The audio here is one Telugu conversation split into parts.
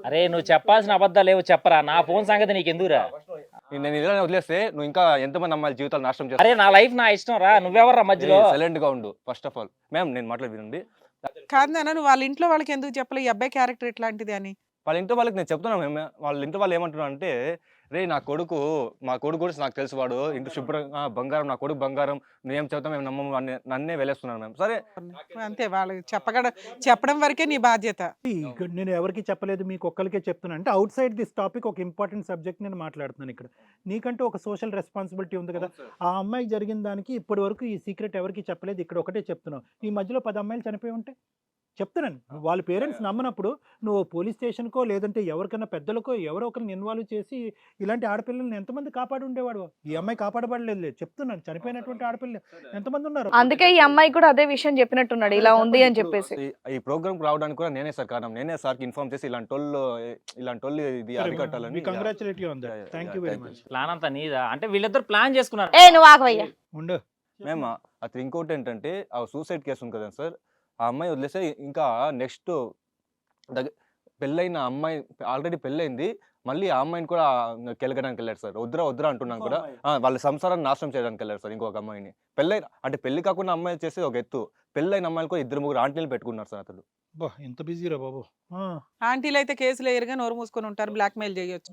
అరే నువ్వు చెప్పాల్సిన అబద్ధాలు లేవు, చెప్పరా. నా ఫోన్ సంగతి నీకు ఎందుకురా? నేను ఇలానే వదిలేస్తే నువ్వు ఇంకా ఎంతమంది అమ్మాయిల జీవితాలు నాశనం చేస్తావు? అరే నా లైఫ్ నా ఇష్టం రా, నువ్వెవర్రా మధ్యలో? సైలెంట్ గా ఉండు ఫస్ట్ ఆఫ్ ఆల్. మ్యామ్ నేను మాట్లాడి వినండి. కాదు నాన్న, నువ్వు వాళ్ళ ఇంట్లో వాళ్ళకి ఎందుకు చెప్పలే ఈ అబ్బాయి క్యారెక్టర్ ఎట్లాంటిది అని? వాళ్ళ ఇంట్లో వాళ్ళకి నేను చెప్తున్నాను మ్యామ్. వాళ్ళ ఇంట్లో వాళ్ళు ఏమంటున్నారు అంటే, రే మా కొడుకు గురించి నాకు తెలుసు, వాడు ఇంటి శుభ్రంగా బంగారం, నా కొడుకు బంగారం, నువ్వేం చెప్తావు మేము నమ్మము అని నన్నే వెళ్ళేస్తున్నాను మ్యామ్. సరే అంతే, వాళ్ళకి చెప్పడం వరకే నీ బాధ్యత. ఇక్కడ నేను ఎవరికి చెప్పలేదు, మీకు ఒక్కరికే చెప్తున్నా. అంటే అవుట్ సైడ్ దిస్ టాపిక్ ఒక ఇంపార్టెంట్ సబ్జెక్ట్ నేను మాట్లాడుతున్నాను ఇక్కడ. నీకంటూ ఒక సోషల్ రెస్పాన్సిబిలిటీ ఉంది కదా. ఆ అమ్మాయికి జరిగిన దానికి ఇప్పటి వరకు ఈ సీక్రెట్ ఎవరికి చెప్పలేదు, ఇక్కడ ఒకటే చెప్తున్నావు. ఈ మధ్యలో 10 అమ్మాయిలు చనిపోయి ఉంటే చెప్తున్నాను. వాళ్ళ పేరెంట్స్ నమ్మనప్పుడు నువ్వు పోలీస్ స్టేషన్కో లేదంటే ఎవరికైనా పెద్దలకో ఎవరో ఒకరిని ఇన్వాల్వ్ చేసి ఇలాంటి ఆడపిల్లల్ని ఎంతమంది కాపాడి ఉండేవాడు. ఈ అమ్మాయి కాపాడబడలేదు, చెప్తున్నాను. చనిపోయినటువంటి ఆడపిల్లలు ఎంతమంది ఉన్నారు. అందుకే ఈ అమ్మాయి కూడా అదే విషయం చెప్పినట్టున్నాడు, ఇలా ఉంది అని చెప్పేసి. ఈ ప్రోగ్రామ్ రావడానికి కూడా నేనే సార్ కారణం. నేనే సార్కి ఇన్ఫార్మ్ చేసి ఇలాంటి వాళ్ళు ఇది అరికట్టాలని. Congratulate you on that. Thank you very much. Plan అంతా నీదా? అంటే వీళ్ళిద్దరు ప్లాన్ చేసుకున్నారు. నువ్వు ఆగవయ్యా. ఉండు మేము అతను ఇంకోటి ఏంటంటే, ఆ సూసైడ్ కేసు ఉంది కదా సార్, ఆ అమ్మాయి వదిలేస్తే ఇంకా నెక్స్ట్ పెళ్ళైన అమ్మాయి ఆల్రెడీ పెళ్ళైంది, మళ్ళీ ఆ అమ్మాయిని కూడా కెలగడానికి వెళ్ళారు సార్. వద్దురా అంటున్నాను కూడా. వాళ్ళ సంసారాన్ని నాశనం చేయడానికి వెళ్ళారు సార్ ఇంకొక అమ్మాయిని. అంటే పెళ్లి కాకుండా అమ్మాయి చేసి ఒక ఎత్తు, పెళ్ళైన అమ్మాయిలు కూడా 2-3 ఆంటీలు పెట్టుకున్నారు సార్ అతను. ఎంత బిజీరా బాబు. ఆంటీలు అయితే కేసులు ఎరుగా నోరు మూసుకొని ఉంటారు, బ్లాక్ మెయిల్ చేయొచ్చు.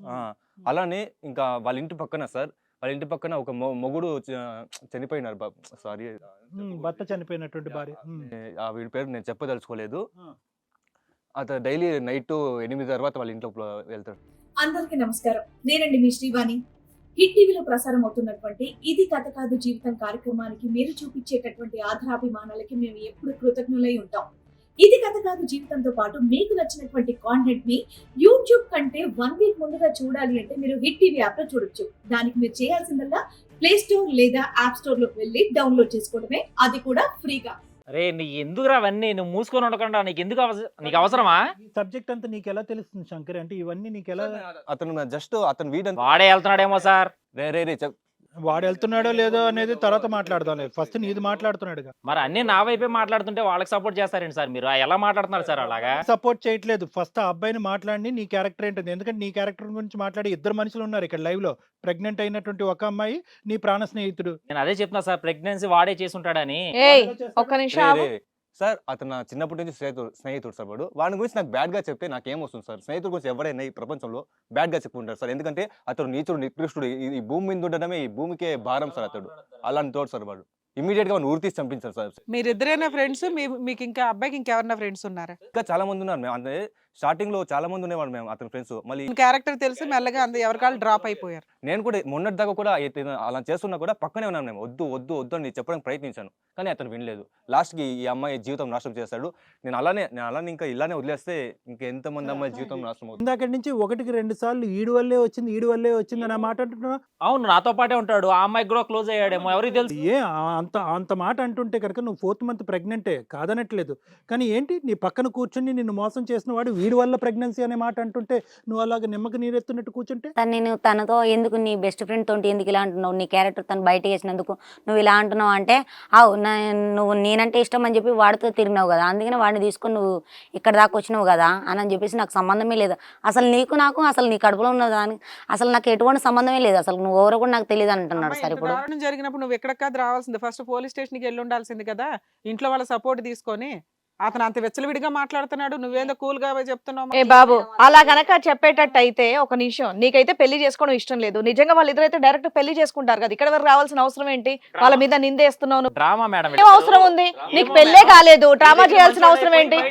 అలానే ఇంకా వాళ్ళ ఇంటి పక్కన సార్, వాళ్ళ ఇంటి పక్కన ఒక మొగుడు చనిపోయినారు. సారీ, భర్త చనిపోయినటువంటి భార్య. వీడి పేరు నేను చెప్పదలుచుకోలేదు. అతను డైలీ నైట్ 8 తర్వాత వాళ్ళ ఇంట్లో వెళ్తాడు. అందరికీ నమస్కారం, నేనండి మీ శ్రీవాణి. హిట్ టీవీలో ప్రసారం అవుతున్నటువంటి ఇది కథ కాదు జీవితం కార్యక్రమానికి మీరు చూపించేటటువంటి ఆధారాభిమానాలకి మేము ఎప్పుడు కృతజ్ఞులై ఉంటాం. ఇది కథ కాదు జీవితంతో పాటు మీకు నచ్చినటువంటి కాంటెంట్ ని యూట్యూబ్ కంటే 1 వీక్ ముందుగా చూడాలి అంటే మీరు హిట్ టీవీ యాప్ లో చూడొచ్చు. దానికి మీరు చేయాల్సిందల్లా ప్లే స్టోర్ లేదా యాప్ స్టోర్ లోకి వెళ్ళి డౌన్లోడ్ చేసుకోవడమే, అది కూడా ఫ్రీగా. అరే నీకు ఎందుకురా అవన్నీ? నువ్వు మూసుకొని ఉండకుండా నీకు అవసరమా? సబ్జెక్ట్ అంతా నీకు ఎలా తెలుస్తుంది శంకర్? అంటే ఇవన్నీ నీకు ఎలా? అతను వీడు వాడే వెళ్తున్నాడేమో సార్. రే వాడు వెళ్తున్నాడో లేదో అనేది తర్వాత మాట్లాడదాం. ఫస్ట్ నీది మాట్లాడుతున్నాడు. మరి అన్ని నా వైపే మాట్లాడుతుంటే వాళ్ళకి సపోర్ట్ చేస్తారండి సార్ మీరు? ఎలా మాట్లాడుతున్నారు సార్ అలాగా? సపోర్ట్ చేయట్లేదు. ఫస్ట్ ఆ అబ్బాయిని మాట్లాడి నీ క్యారెక్టర్ ఏంటంది. ఎందుకంటే నీ క్యారెక్టర్ గురించి మాట్లాడి 2 మనుషులు ఉన్నారు ఇక్కడ లైవ్ లో. ప్రెగ్నెంట్ అయినటువంటి ఒక అమ్మాయి, నీ ప్రాణ స్నేహితుడు. నేను అదే చెప్తున్నా సార్, ప్రెగ్నెన్సీ వాడే చేసి ఉంటాడని. ఒక్క నిమిషం సార్, అతను నా చిన్నప్పటి నుంచి స్నేహితుడు సార్. వాడి గురించి నాకు బ్యాడ్ గా చెప్తే నాకేం వస్తుంది సార్? స్నేహితుడు గురించి ఎవరైనా ఈ ప్రపంచంలో బ్యాడ్ గా చెప్పుకుంటారు సార్. ఎందుకంటే అతను నీచుడు, నికృష్టుడు, ఈ భూమి మీద ఉండడమే ఈ భూమికే భారం సార్. అతడు అలాంటి తోడు సార్. వాడు ఇమీడియట్ గా ఊరి తీసి చంపించారు సార్. మీరిద్దరైనా ఫ్రెండ్స్? మీకు ఇంకా అబ్బాయికి ఇంకెవరన్నా ఫ్రెండ్స్ ఉన్నారా? ఇంకా చాలా మంది ఉన్నారు మేము. అంటే స్టార్టింగ్ లో చాలా మంది ఉండేవాళ్ళు మేము అతని ఫ్రెండ్స్. మళ్ళీ క్యారెక్టర్ తెలిసి మెల్లగా ఎవరికాళ్ళు డ్రాప్ అయిపోయారు. నేను కూడా మొన్నటి దాకా కూడా అలా చేస్తున్నా కూడా పక్కనే ఉన్నాను మేము. వద్దు అని చెప్పడానికి ప్రయత్నించాను, కానీ అతను వినలేదు. లాస్ట్ కి ఈ అమ్మాయి జీవితం నాశనం చేశాడు. నేను అలానే ఇంకా ఇలానే వదిలేస్తే ఇంకా ఎంతమంది అమ్మాయి జీవితం నాశనం అవుతుంది. ఇందాక నుంచి 1-2 సార్లు ఈడు వల్లే వచ్చింది అని మాట అంటున్నా. అవును, నాతో పాటే ఉంటాడు. ఆ అమ్మాయికి కూడా క్లోజ్ అయ్యాడేమో, ఎవరికి తెలుసు? అంత మాట అంటుంటే కనుక నువ్వు 4th మంత్ ప్రెగ్నెంటే, కాదనట్లేదు. కానీ ఏంటి, నీ పక్కన కూర్చుని నిన్ను మోసం చేసిన వాడు వీడి వల్ల ప్రెగ్నెన్సీ అనే మాట అంటుంటే నువ్వు అలాగే నిమ్మకి నీరెత్తున్నట్టు కూర్చుంటే? నేను తనతో ఎందుకు, నీ బెస్ట్ ఫ్రెండ్ తోటి ఎందుకు ఇలా అంటున్నావు, నీ క్యారెక్టర్ తను బయట వేసినందుకు నువ్వు ఇలా అంటున్నావు అంటే, నువ్వు నేనంటే ఇష్టం అని చెప్పి వాడితో తిరిగినావు కదా, అందుకని వాడిని తీసుకొని నువ్వు ఇక్కడ దాకా వచ్చినావు కదా అని చెప్పేసి నాకు సంబంధమే లేదు. అసలు నాకు అసలు నీ కడుపులో ఉన్న దానికి అసలు నాకు ఎటువంటి సంబంధమే లేదు. అసలు నువ్వు ఎవరో కూడా నాకు తెలియదు అంటున్నాడు సార్. ఇప్పుడు జరిగినప్పుడు నువ్వు ఎక్కడ కాదు రావాల్సింది, ఫస్ట్ పోలీస్ స్టేషన్కి వెళ్ళి ఉండాల్సింది కదా, ఇంట్లో వాళ్ళ సపోర్ట్ తీసుకొని. అతను అంత వెచ్చలవిడిగా మాట్లాడుతున్నాడు, నువ్వేందో కూల్ గా చెప్తున్నావు. ఏ బాబు, అలా గనక చెప్పేటట్టు అయితే ఒక నిమిషం, నీకైతే పెళ్లి చేసుకోవడం ఇష్టం లేదు, నిజంగా వాళ్ళిద్దరైతే డైరెక్ట్ పెళ్లి చేసుకుంటారు కదా, ఇక్కడ వరకు రావాల్సిన అవసరం ఏంటి? వాళ్ళ మీద నిందేస్తున్నావు. డ్రామా మేడం, ఏం అవసరం ఉంది? నీకు పెళ్ళే కాలేదు, డ్రామా చేయాల్సిన అవసరం ఏంటి?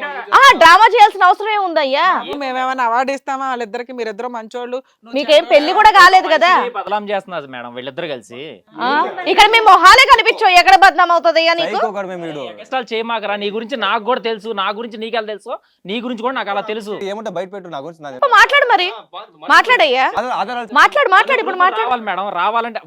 డ్రామా చేయాల్సిన అవసరం ఏముందయ్యా? మేమేమైనా అవార్డు ఇస్తామా వాళ్ళిద్దరికి? మీరిద్దరు మంచోళ్ళు, మీకేం పెళ్లి కూడా కాలేదు కదా. బదలాం చేస్తున్నారు మేడం వీళ్ళిద్దరు కలిసి. ఇక్కడ మీ మొహాలే కనిపించవు, ఎక్కడ బదనాం అవుతుందయ్యా నీకు? చేయమాకరా, నీ గురించి నాకు కూడా తెలుసు, నా గురించి నీకెలా తెలుసు, నీ గురించి కూడా నాకు అలా తెలుసు. ఏమంటే బయట పెట్టు నా గురించి. మాట్లాడు, మరి మాట్లాడయ్యా, మాట్లాడు ఇప్పుడు మాట్లాడాలి మేడం. రావాలంటే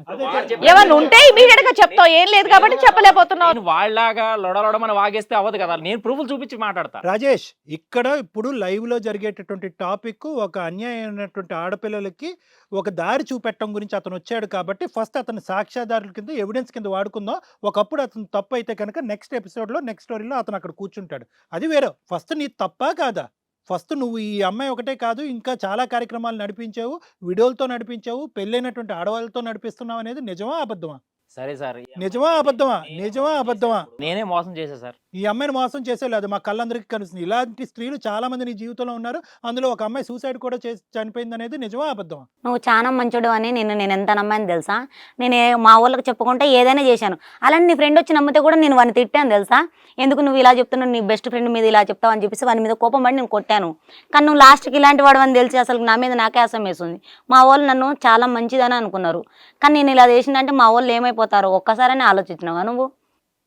ఏమన్నా ఉంటే ఇమీడియట్ గా చెప్తావు, ఏం లేదు కాబట్టి చెప్పలేకపోతున్నావు. వాళ్ళలాగా లొడలొడమని వాగేస్తే అవ్వదు కదా, నేను ప్రూఫ్లు చూపించి మాట్లాడతా. రాజేష్, ఇక్కడ ఇప్పుడు లైవ్ లో జరిగేటటువంటి టాపిక్ ఒక అన్యాయమైనటువంటి ఆడపిల్లలకి ఒక దారి చూపెట్టడం గురించి అతను వచ్చాడు కాబట్టి ఫస్ట్ అతను సాక్ష్యాధారుల కింద, ఎవిడెన్స్ కింద వాడుకుందాం. ఒకప్పుడు అతను తప్పు అయితే కనుక నెక్స్ట్ ఎపిసోడ్ లో నెక్స్ట్ స్టోరీలో అతను అక్కడ కూర్చుంటాడు, అది వేరే. ఫస్ట్ నీ తప్పా కాదా? ఫస్ట్ నువ్వు ఈ అమ్మాయి ఒకటే కాదు, ఇంకా చాలా కార్యక్రమాలు నడిపించావు, వీడియోలతో నడిపించావు, పెళ్ళైనటువంటి ఆడవాళ్ళతో నడిపిస్తున్నావు అనేది నిజమా అబద్ధమా? సరే సార్, నిజమా అబద్ధమా? నిజమా అబద్ధమా? నేనే మోసం చేశా సార్. ఈ అమ్మాయిని మోసం చేసేలేదు, మా కళ్ళందరికీ కనిపిస్తుంది. ఇలాంటి స్త్రీలు చాలా మంది నీ జీవితంలో ఉన్నారు. అందులో ఒక అమ్మాయి సూసైడ్ కూడా చేసి చనిపోయింది అనేది నిజమా అబద్ధమా? నువ్వు చాలా మంచోడు అని నేను ఎంత నమ్మాను తెలుసా. నేను మా వాళ్ళకి చెప్పుకుంటే ఏదైనా చేశాను. అలానే నీ ఫ్రెండ్ వచ్చి నమ్మితే కూడా నేను వాడిని తిట్టాను తెలుసా. ఎందుకు నువ్వు ఇలా చెప్తున్నావు, నీ బెస్ట్ ఫ్రెండ్ మీద ఇలా చెప్తావు అని చెప్పేసి వాని మీద కోపం పడి నేను కొట్టాను. కానీ నువ్వు లాస్ట్కి ఇలాంటి వాడు అని తెలిసి అసలు నా మీద నాకే అసం వేస్తుంది. మా వాళ్ళు నన్ను చాలా మంచిదని అనుకున్నారు, కానీ నేను ఇలా చేసిందంటే మా వాళ్ళు ఏమైపోతారు ఒక్కసారనే ఆలోచించినావా నువ్వు?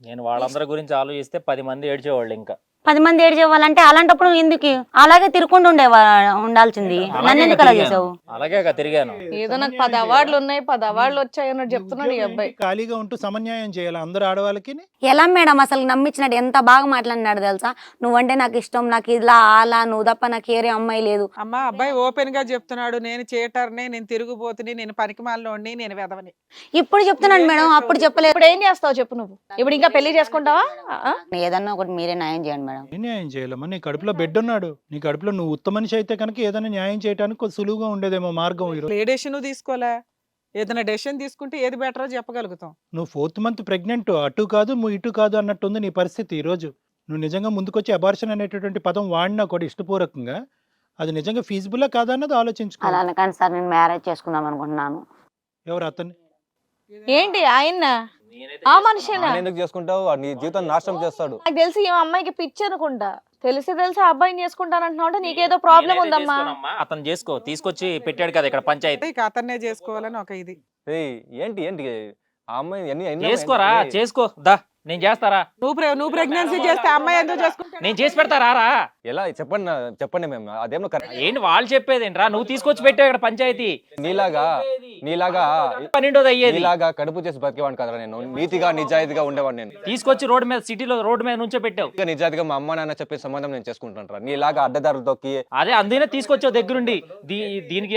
నేను వాళ్ళందరి గురించి ఆలోచిస్తే 10 మంది ఏడ్చేవాళ్ళు. ఇంకా 10 మంది ఏడ్చేవాళ్ళంటే అలాంటప్పుడు ఎందుకు అలాగే తిరుక్కుంటూ ఉండాల్సింది. నన్ను ఎందుకు అలా చేసావు? అలాగే తిరిగాను. ఏదో నాకు 10 అవార్డులు ఉన్నాయి, 10 అవార్డులు వచ్చాయి అన్నట్టు చెప్తున్నాడు ఈ అబ్బాయి. ఖాళీగా ఉంటూ సమన్యాయం చేయాలి అందరు ఆడవాళ్ళకి. ఎలా మేడం అసలు నమ్మించినట్టు ఎంత బాగా మాట్లాడినాడు తెలుసా. నువ్వంటే నాకు ఇష్టం, నాకు ఇలా అలా, నువ్వు తప్ప నాకు ఏరే అమ్మాయి లేదు. అమ్మా అబ్బాయి ఓపెన్ గా చెప్తున్నాడు, నేను చేటర్ని, నేను తిరుగుబోతుని, నేను పనికిమాలినోడిని, నేను వెదవని. ఇప్పుడు చెప్తున్నాను మేడం, అప్పుడు చెప్పలేదు. ఇప్పుడు ఏం చేస్తావు చెప్పు నువ్వు? ఇప్పుడు ఇంకా పెళ్లి చేసుకుంటావా? ఏదన్నా ఒకటి మీరే న్యాయం చేయండి మేడం. ఏ న్యాయం చేయాలమ్మా? నీ కడుపులో బిడ్డ ఉన్నాడు, నీ కడుపులో నువ్వు ఉత్తమ మనిషి అయితే కనుక ఏదైనా న్యాయం చేయడానికి కొంచెం సులువుగా ఉండేదేమో మార్గం. ఈరోజు ఏ డెసిషన్ తీసుకోలే, ఏదైనా డెసిషన్ తీసుకుంటే ఏది బెటరో చెప్పగలుగుతాం. నువ్వు 4th మంత్ ప్రెగ్నెంట్, అటు కాదు నువ్వు ఇటు కాదు అన్నట్టుంది నీ పరిస్థితి. ఈరోజు నువ్వు నిజంగా ముందుకొచ్చి అబార్షన్ అనేటటువంటి పదం వాడినా కూడా ఇష్టపూర్వకంగా, అది నిజంగా ఫీజిబుల్లా కాదా అన్నది ఆలోచించుకో. అలా అనకండి సార్, నేను మ్యారేజ్ చేసుకుందాం అనుకుంటున్నాను. ఎవరు అతన్ని? ఏంటి ఆయన ఆ మనిషినా? ఆయన ఎందుకు చేసుకుంటావు? నీ జీవితం నాశనం చేస్తాడు. నాకు తెలిసి ఈ అమ్మాయికి పిచ్చి అనుకుంటా. తెలిసి అబ్బాయిని చేసుకుంటానంటున్నావు అంటే నీకేదో ప్రాబ్లం ఉందమ్మా. అతను చేసుకో, తీసుకొచ్చి పెట్టాడు కదా ఇక్కడ పంచాయతీ. ఇక అతన్నే చేసుకోవాలని ఒక ఇది. ఏయ్, ఏంటి ఏంటి ఆ అమ్మాయి ఎన్ని చేసుకోరా, చేసుకో దా, నేను చేస్తారా? నువ్వు ప్రెగ్నెన్సీ చేస్తే అమ్మాయి ఎందుకు చేసుకుంటా? నేను చేసి పెడతారా? ఎలా చెప్పండి మేము అదేమో ఏంటి వాళ్ళు చెప్పేది ఏంట్రా? నువ్వు తీసుకొచ్చి పెట్టావు ఇక్కడ పంచాయతీ. నీలాగా 12వ అయ్యేది. నీలాగా కడుపు చేసి బతికేవాడిని కదరా నేను. నీతిగా నిజాయితీగా ఉండేవాడిని నేను. తీసుకొచ్చి రోడ్డు మీద, సిటీలో రోడ్డు మీద నుంచే పెట్టావు. ఇంకా నిజాయితీగా మా అమ్మ నాన్న చెప్పే సంబంధం నేను చేసుకుంటాను. నీలాగా అడ్డదారులు తొక్కి అదే అందుకనే తీసుకొచ్చావు దగ్గరుండి. దీనికి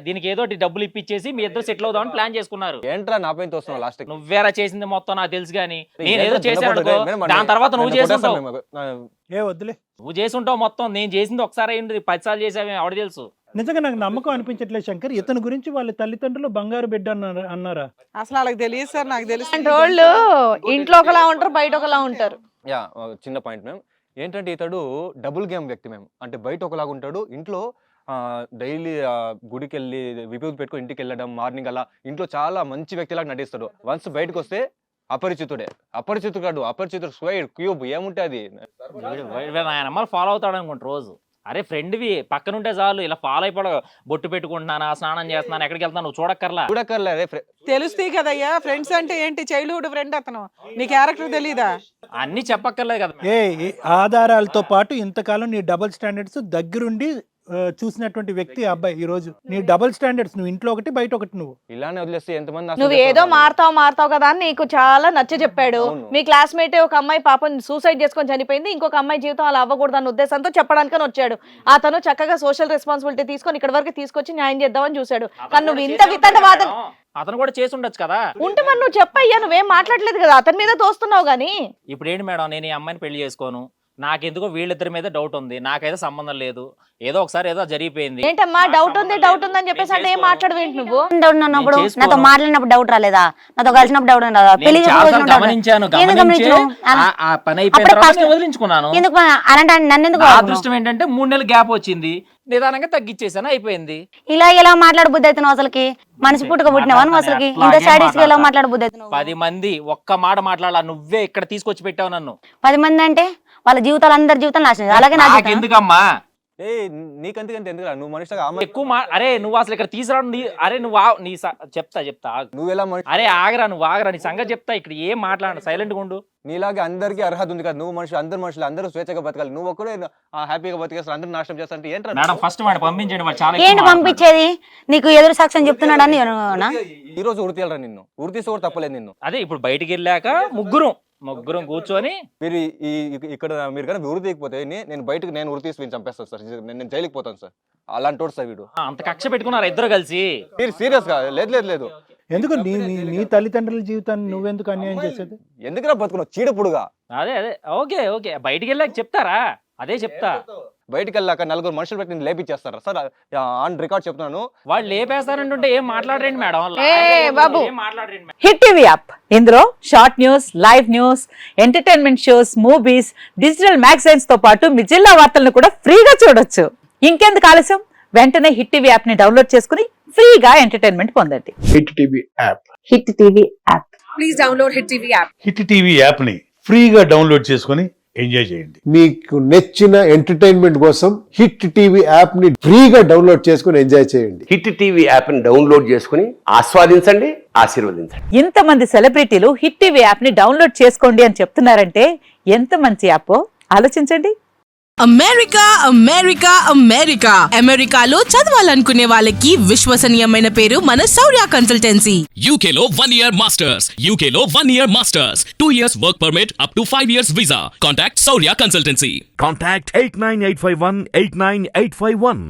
దీనికి ఏదో డబ్బులు ఇప్పించేసి మీ ఇద్దరు సెటిల్ అవుదామని ప్లాన్ చేసుకున్నారు. ఏంట్రా నా పైన తోస్తున్నావు లాస్ట్. నువ్వేరా చేసింది మొత్తం నాకు తెలుసు, కానీ నేను ఏదో చేశాను అనుకో, దాని తర్వాత నువ్వు చేసుంటావు. ఏ వద్దులే, నువ్వు చేసుంటావు మొత్తం. నేను చేసింది ఒకసారి అయింది, 10 సార్లు చేసావే ఆవిడ తెలుసు. నిజంగా నాకు నమ్మకం అనిపించట్లేదు శంకర్. ఇతని గురించి వాళ్ళ తల్లిదండ్రులు బంగారు బిడ్డ అన్నారా? అసలు వాళ్ళకి తెలియదు సార్, నాకు తెలుసు. వాళ్ళు ఇంట్లో ఒకలా ఉంటారు, బయట ఒకలా ఉంటారు. యా, చిన్న పాయింట్ మేము ఏంటంటే ఇతడు డబుల్ గేమ్ వ్యక్తి. మేము అంటే బయట ఒకలాగా ఉంటాడు, ఇంట్లో డైలీ గుడికి వెళ్ళి విభూతి పెట్టుకుని ఇంటికి వెళ్ళడం, మార్నింగ్ అలా ఇంట్లో చాలా మంచి వ్యక్తిలాగా నటిస్తాడు. వన్స్ బయటకు వస్తే అపరిచితుడు స్వైడ్ క్యూబ్ ఏముంటే అది ఆయన అమ్మాయి ఫాలో అవుతాడు అనుకుంటా రోజు. అరే ఫ్రెండ్వి పక్కన ఉంటే చాలు, ఇలా ఫాలో అయిపోవడం. బొట్టు పెట్టుకుంటున్నానా, స్నానం చేస్తున్నాను, ఎక్కడికి వెళ్తాను నువ్వు చూడక్కర్లా. అదే తెలుస్తాయి కదయ్యా, ఫ్రెండ్స్ అంటే ఏంటి, చైల్డ్హుడ్ ఫ్రెండ్ అతను. నీ క్యారెక్టర్ తెలీదా? అన్ని చెప్పక్కర్లేదు కదా. ఆధారాలతో పాటు ఇంతకాలం నీ డబుల్ స్టాండర్డ్స్ దగ్గరుండి చూసినటువంటి వ్యక్తి అబ్బాయి. ఈ రోజు నీ డబుల్ స్టాండర్డ్స్, నువ్వు ఇంట్లో ఒకటి బయట ఒకటి. నువ్వు ఇలానే వదిలేస్తే ఎంతమంది నువ్వు ఏదో మారుతావు కదా అని నీకు చాలా నచ్చ చెప్పాడు. మీ క్లాస్మేట్ ఒక అమ్మాయి పాపం సూసైడ్ చేసుకొని చనిపోయింది, ఇంకొక అమ్మాయి జీవితం అలా అవ్వకూడదు అన్న ఉద్దేశంతో చెప్పడానికని వచ్చాడు. అతను చక్కగా సోషల్ రెస్పాన్సిబిలిటీ తీసుకొని ఇక్కడ వరకు తీసుకొచ్చి న్యాయం చేద్దామని చూశాడు. కానీ నువ్వు ఇంత వితండవాదం అతను కూడా చేసి ఉండొచ్చు కదా. ఉంటే మరి నువ్వు చెప్పయ్యా, నువ్వేం మాట్లాడలేదు కదా, అతని మీద తోస్తున్నావు. గానీ ఇప్పుడు ఏంటి మేడం, నేను ఈ అమ్మాయిని పెళ్లి చేసుకోను, నాకెందుకో వీళ్ళిద్దరి మీద డౌట్ ఉంది, నాకైతే సంబంధం లేదు, ఏదో ఒకసారి ఏదో జరిగిపోయింది. ఏంటమ్మా డౌట్ ఉంది అని చెప్పేసి అంటే ఏం మాట్లాడవేంటి నువ్వు? డౌట్ ఉన్నప్పుడు నాతో మాట్లాడినప్పుడు డౌట్ రాలేదా? నాతో కలిసినప్పుడు డౌట్ రాలేదా? పెళ్లి గమనించాను, ఆ పని అయిపోయిన తర్వాత వదిలించుకున్నాను. ఎందుకు అలాంటి నన్ను ఎందుకు? అదృష్టం ఏంటంటే 3 నెలలు గ్యాప్ వచ్చింది, నిదానంగా తగ్గించేసాను, అయిపోయింది. ఇలా మాట్లాడ బుద్ధి అవుతున్నావు అసలుకి? మనిషి పుట్టుక పుట్టినవా నువ్వు అసలుకి? ఇంత స్టడీస్ ఎలా మాట్లాడ బుద్ధి అవుతున్నావు? 10 మంది ఒక్క మాట మాట్లాడాల, నువ్వే ఇక్కడ తీసుకొచ్చి పెట్టావు నన్ను. 10 మంది అంటే వాళ్ళ జీవితాలు, అందరి జీవితాలు నాశనం. అలాగే ఎందుకమ్మా? నీకంతకంటే ఎందుకు నువ్వు మనిషిగా ఎక్కువ అరే నువ్వు అసలు ఇక్కడ తీసుకురాడు. అరే నువ్వు నీ చెప్తా నువ్వు ఎలా అరే నువ్వు ఆగరా, నీ సంగతి చెప్తా. ఇక్కడ ఏం మాట్లాడు, సైలెంట్ గా ఉండు. నీలాగా అందరికీ అర్హత ఉంది కదా. నువ్వు మనుషులు అందరూ స్వేచ్ఛగా బతకాలి, నువ్వు ఒక్కడే హ్యాపీగా బతికేస్తారు, అందరూ నాశనం చేస్తా. ఏంటి మేడం ఫస్ట్ వాడు పంపించండి, వాడు చాలా ఏంటి పంపించేది? నీకు ఎదురు సాక్ష్యం చెప్తున్నాడు అని ఈ రోజు ఉరితీయాలరా నిన్ను? ఉరితీస్తే కూడా తప్పలేదు నిన్ను. అదే ఇప్పుడు బయటికి వెళ్ళాక ముగ్గురం కూర్చొని మీరు ఇక్కడ మీరు కానీ ఉరి తీయకపోతే నేను ఉరి తీసి చంపేస్తాను సార్. నేను జైలుకి పోతాను సార్. అలాంటి సార్ వీడు. అంత కక్ష పెట్టుకున్నారు ఇద్దరు కలిసి. మీరు సీరియస్ గా? లేదు. ఎందుకు నీ తల్లిదండ్రుల జీవితాన్ని నువ్వెందుకు అన్యాయం చేసేది? ఎందుకురా బతుకున్నావు చీడపుడుగా? అదే ఓకే బయటికి వెళ్ళాక చెప్తారా? అదే చెప్తా. బయటికి వెళ్ళాక 4 మనుషులు పెట్టి నేను లేపించేస్తారా సార్? ఆన్ రికార్డ్ చెప్తున్నాను. వాళ్ళు లేపేస్తారంటుంటే ఏం మాట్లాడరండి మేడం. బాబు. ఏం మాట్లాడరండి మేడం. హిట్ టీవీ యాప్ ఇందులో short news, live news, entertainment shows, movies, digital magazines తో పాటు మీ జిల్లా వార్తలను కూడా ఫ్రీగా చూడొచ్చు. ఇంకెందుకు ఆలస్యం, వెంటనే హిట్ టీవీ యాప్ ని డౌన్లోడ్ చేసుకుని ఫ్రీగా ఎంటర్టైన్మెంట్ పొందండి. Hit TV app. Hit TV app. Please download hit TV app. Hit TV app ని ఫ్రీగా డౌన్లోడ్ చేసుకొని ఎంజాయ్ చేయండి. మీకు నచ్చిన ఎంటర్టైన్మెంట్ కోసం హిట్ టీవీ యాప్ ని ఫ్రీగా డౌన్లోడ్ చేసుకుని ఎంజాయ్ చేయండి. హిట్ టీవీ యాప్ ని డౌన్లోడ్ చేసుకుని ఆస్వాదించండి, ఆశీర్వదించండి. ఇంతమంది సెలబ్రిటీలు హిట్ టీవీ యాప్ ని డౌన్లోడ్ చేసుకోండి అని చెప్తున్నారంటే ఎంత మంచి యాప్ ఆలోచించండి. అమెరికా అమెరికా అమెరికా అమెరికాలో చదవాలనుకునే వాళ్ళకి విశ్వసనీయమైన పేరు మన శౌర్య కన్సల్టెన్సీ. UK లో 1 year masters, UK లో 1 year masters, 2 years work permit up to 5 years visa. Contact Saurya Consultancy. Contact 89851 89851.